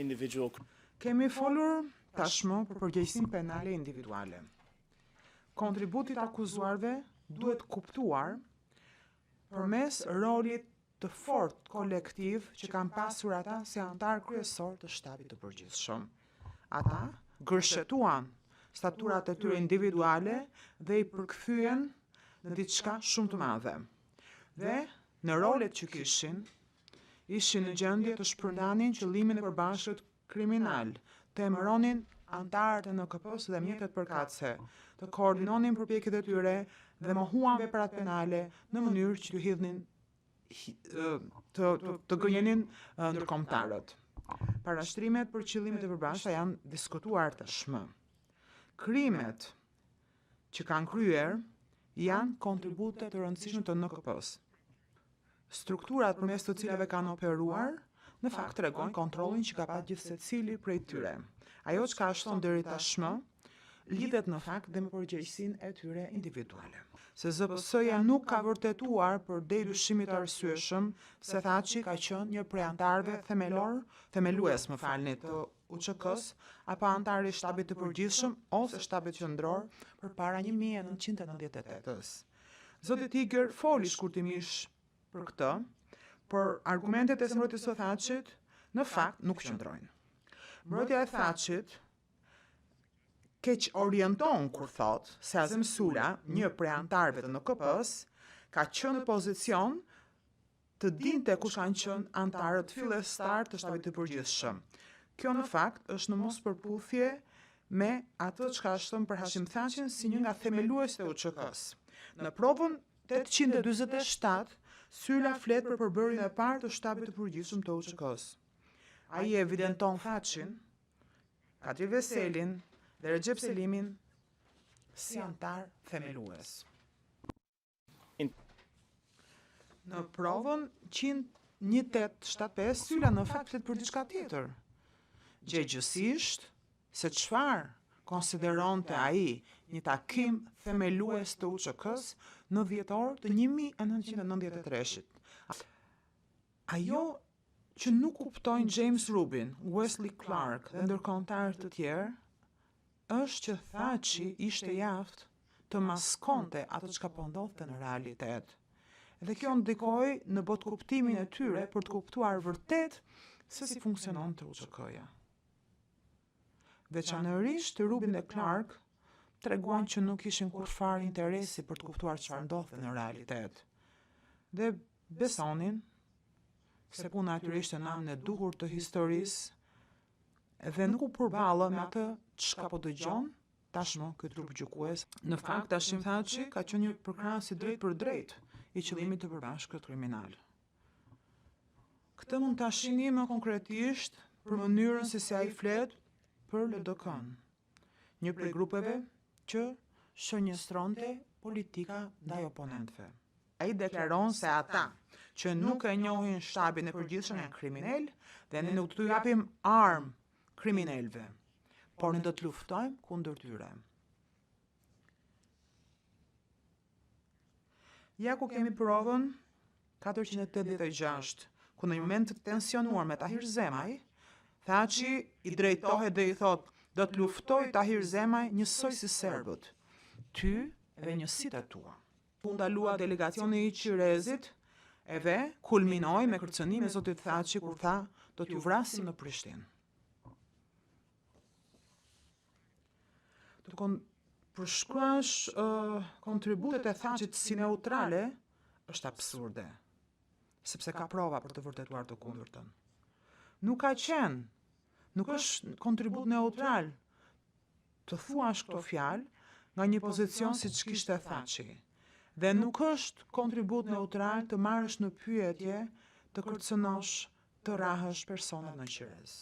individual. Kemi folur tashmë për përgjegjësinë penale individuale. Kontributi i akuzuarve duhet kuptuar përmes rolit të fortë kolektiv që kanë pasur ata si antar kryesor të shtabit të përgjithshëm. Ata gërshetuan staturat e tyre individuale dhe i përkthyen në diçka shumë të madhe. Dhe në rolet që kishin, ishin në gjendje të shpërndanin qëllimin e përbashkët kriminal, të emëronin antarët e NKP-s dhe mjetet përkatëse, të koordinonin përpjekjet e tyre dhe mohuan veprat penale në mënyrë që të hidhnin të gënjenin ndërkombëtarët. Parashtrimet për qëllimet e përbashkëta janë diskutuar tashmë. Krimet që kanë kryer janë kontribute të rëndësishme të NKP-s. Strukturat përmes të cilave kanë operuar në fakt tregojnë kontrollin që ka pasur gjithsecili prej tyre. Ajo që ka shton deri tashmë lidhet në fakt dhe me përgjegjësinë e tyre individuale. Se ZPS-ja nuk ka vërtetuar përdej dyshimit të arsyeshëm se Thaçi ka qenë një prej antarëve themelues të UÇK-s apo antar i shtabit të përgjithshëm ose shtabit qendror përpara 1998-s. Zoti Tiger foli shkurtimisht për këtë, por argumentet e mbrojtjes së Thaçit në fakt nuk qëndrojnë. Mbrojtja e Thaçit keq orienton kur thot se Azem Sula, një prej antarëve të NKP-s, ka qenë në pozicion të dinte kush kanë qenë antarët fillestar të shtabit të përgjithshëm. Kjo në fakt është në mospërputhje me atë çka shton për Hashim Thaçin si një nga themeluesit e UÇK-s. Në provën 847, Sula flet për përbërjen e parë të shtabit të përgjithshëm të UÇK-s. Ai evidenton Thaçin, Kadri Veselin dhe Recep Selimin si antar themelues. Në provën 1875, Syla në fakt flet për diçka tjetër. Gjegjësisht se çfarë konsideronte ai një takim themelues të UÇK-s në dhjetor të 1993-shit. Ajo që nuk kuptojnë James Rubin, Wesley Clark dhe ndërkombëtarë të tjerë është që Thaçi ishte i aftë të maskonte atë çka po ndodhte në realitet. Dhe kjo ndikoi në botkuptimin e tyre për të kuptuar vërtet se si funksionon të UÇK-ja. Veçanërisht Rubin dhe Clark treguan që nuk kishin kurrë interesi për të kuptuar çfarë ndodhte në realitet. Dhe besonin se puna e tyre ishte në anën e duhur të historisë dhe nuk u përballë me atë çka po dëgjon tashmë ky trup gjykues. Në fakt Hashim Thaçi ka qenë një përkrahas i drejt për drejt i qëllimit të përbashkët kriminal. Këtë mund ta shihni më konkretisht për mënyrën se si ai flet për LDK-n, një prej grupeve që shënjestronte politika ndaj oponentëve. Ai deklaron se ata që nuk e njohin shtabin e përgjithshëm janë kriminal dhe ne nuk do t'u japim armë kriminalëve, por ne do të luftojmë kundër tyre. Ja ku kemi provën 486, ku në një moment të tensionuar me Tahir Zemaj, Thaçi i drejtohet dhe i thot: "Do të luftoj Tahir Zemaj njësoj si serbët, ty dhe njësitë tua." U ndalua delegacioni i Qirezit edhe kulminoi me kërcënimin e zotit Thaçi kur tha: "Do t'ju vrasim në Prishtinë." Të përshkruash kontributet e Thaçit si neutrale është absurde, sepse ka prova për të vërtetuar të kundërtën. Nuk është kontribut neutral të thuash këto fjalë nga një pozicion siç kishte Thaçi, dhe nuk është kontribut neutral të marrësh në pyetje, të kërcënosh, të rahësh personat në Qirez.